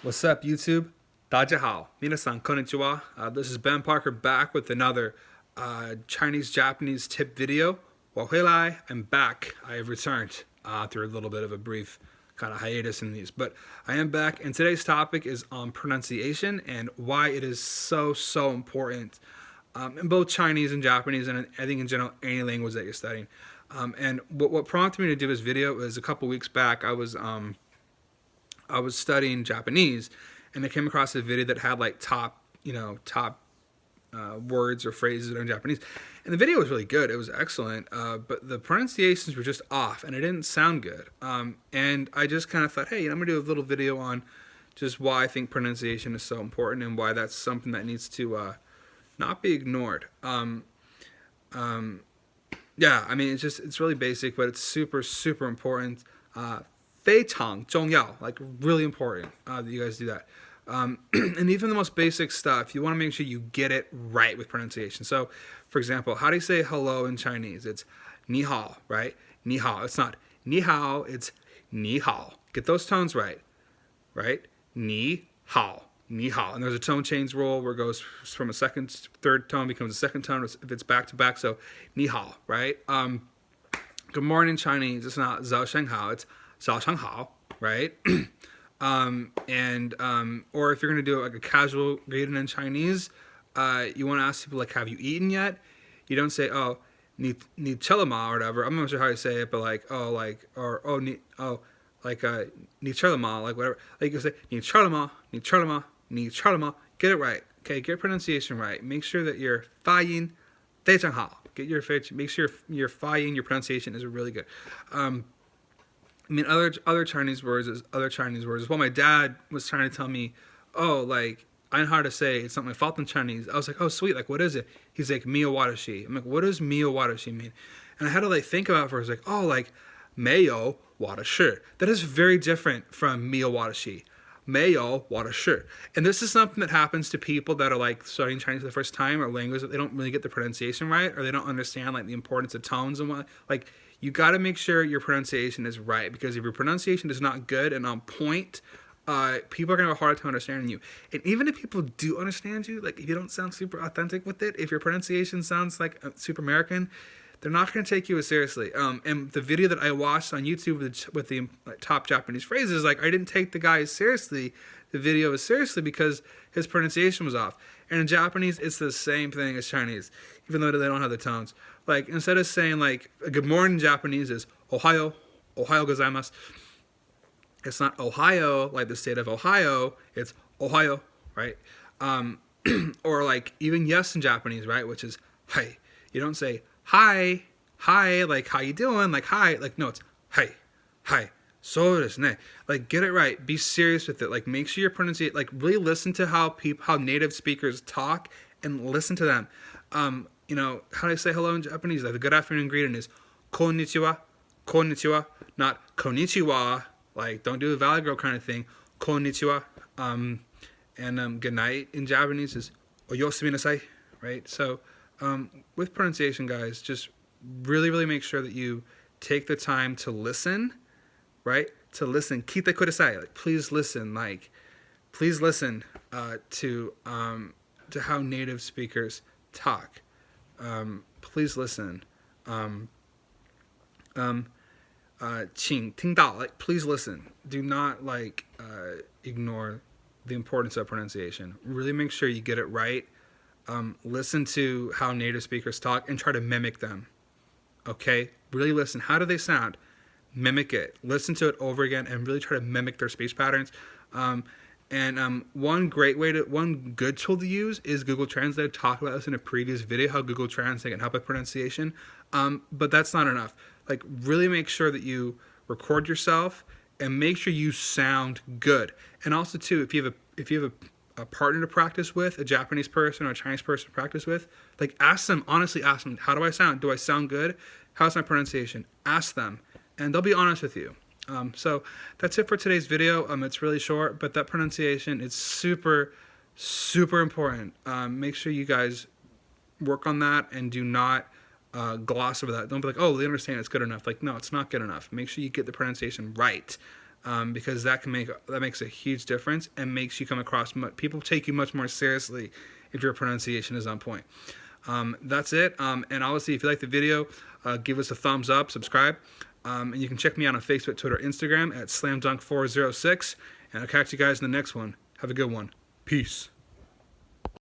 What's up, YouTube? 大家好, minasan konnichiwa. This is Ben Parker back with another Chinese-Japanese tip video. 我回来, I'm back. I have returned through a little bit of a brief kind of hiatus in these. But I am back, and today's topic is on pronunciation and why it is so important in both Chinese and Japanese, and I think in general, any language that you're studying. And what prompted me to do this video was a couple weeks back, I was studying Japanese, and I came across a video that had like top words or phrases in Japanese, and the video was really good. It was excellent, but the pronunciations were just off, and it didn't sound good. And I just kind of thought, hey, I'm gonna do a little video on just why I think pronunciation is so important and why that's something that needs to not be ignored. Yeah, I mean, it's really basic, but it's super important. 非常重要, like really important that you guys do that. And even the most basic stuff, you want to make sure you get it right with pronunciation. So, for example, how do you say hello in Chinese? It's ni hao, right? Ni hao. It's not ni hao, it's ni hao. Get those tones right, right? Ni hao. Ni hao. And there's a tone change rule where it goes from a third tone becomes a second tone if it's back to back. So, ni hao, right? Good morning Chinese. It's not zao sheng hao. It's zao sheng hao, right? Or if you're gonna do it like a casual greeting in Chinese, you want to ask people like, "Have you eaten yet?" You don't say, "Oh, ni chelama" or whatever. I'm not sure how you say it, but like, "Oh, like," or "Oh, ni chelama," like whatever. Like you say, "Ni chelama, ni chelama, ni chelama." Get it right, okay? Get pronunciation right. Make sure that your 发音非常好. Make sure your 发音, your pronunciation is really good. I mean, other Chinese words is other Chinese words. Well, my dad was trying to tell me, oh, like, I know how to say it's something like fault in Chinese. I was like, oh, sweet, like, what is it? He's like, Mio Wadashi. I'm like, what does Mio Wadashi mean? And I had to, like, think about it for, I was like, oh, like, Mayo Wadashi. That is very different from Mio Wadashi. Mayo Wadashi. And this is something that happens to people that are, like, studying Chinese for the first time or language that they don't really get the pronunciation right or they don't understand, like, the importance of tones and what, like, you got to make sure your pronunciation is right, because if your pronunciation is not good and on point, people are going to have a hard time understanding you. And even if people do understand you, like if you don't sound super authentic with it, if your pronunciation sounds like super American, they're not going to take you as seriously. And the video that I watched on YouTube with the top Japanese phrases, like I didn't take the guy as seriously, the video as seriously, because his pronunciation was off. And in Japanese, it's the same thing as Chinese, even though they don't have the tones. Like, instead of saying, like, good morning in Japanese is Ohayo, Ohayo gozaimasu. It's not Ohio, like the state of Ohio, it's Ohayo, right? Or, like, even yes in Japanese, right, which is hi. You don't say hi, like, how you doing? Like, hi. Like, no, it's hi. So desu ne. Like, get it right. Be serious with it. Like, make sure you're pronouncing, like, really listen to how native speakers talk and listen to them. You know, how do I say hello in Japanese? Like the good afternoon greeting is konnichiwa, konnichiwa, not konnichiwa. Like, don't do the Valley Girl kind of thing. Konnichiwa. Good night in Japanese is oyosumi nasai, right? So, with pronunciation, guys, just really make sure that you take the time to listen, right? To listen. Kite kudasai. Like, please listen. Like, please listen to how native speakers talk. Please listen. 请听到, like, please listen. Do not like ignore the importance of pronunciation. Really make sure you get it right. Listen to how native speakers talk and try to mimic them. Okay? Really listen. How do they sound? Mimic it. Listen to it over again and really try to mimic their speech patterns. One good tool to use is Google Translate. I talked about this in a previous video, how Google Translate can help with pronunciation. But that's not enough. Like, really make sure that you record yourself and make sure you sound good. And also, too, if you have a partner to practice with, a Japanese person or a Chinese person to practice with, like, honestly ask them, how do I sound? Do I sound good? How's my pronunciation? Ask them, and they'll be honest with you. So that's it for today's video. It's really short, but that pronunciation is super important. Make sure you guys work on that and do not gloss over that. Don't be like, oh, they understand, it's good enough. Like, no, it's not good enough. Make sure you get the pronunciation right. because that makes a huge difference and makes you come across people take you much more seriously if your pronunciation is on point. That's it. And obviously, if you like the video, give us a thumbs up, subscribe, and you can check me out on Facebook, Twitter, Instagram at SlamDunk406. And I'll catch you guys in the next one. Have a good one. Peace.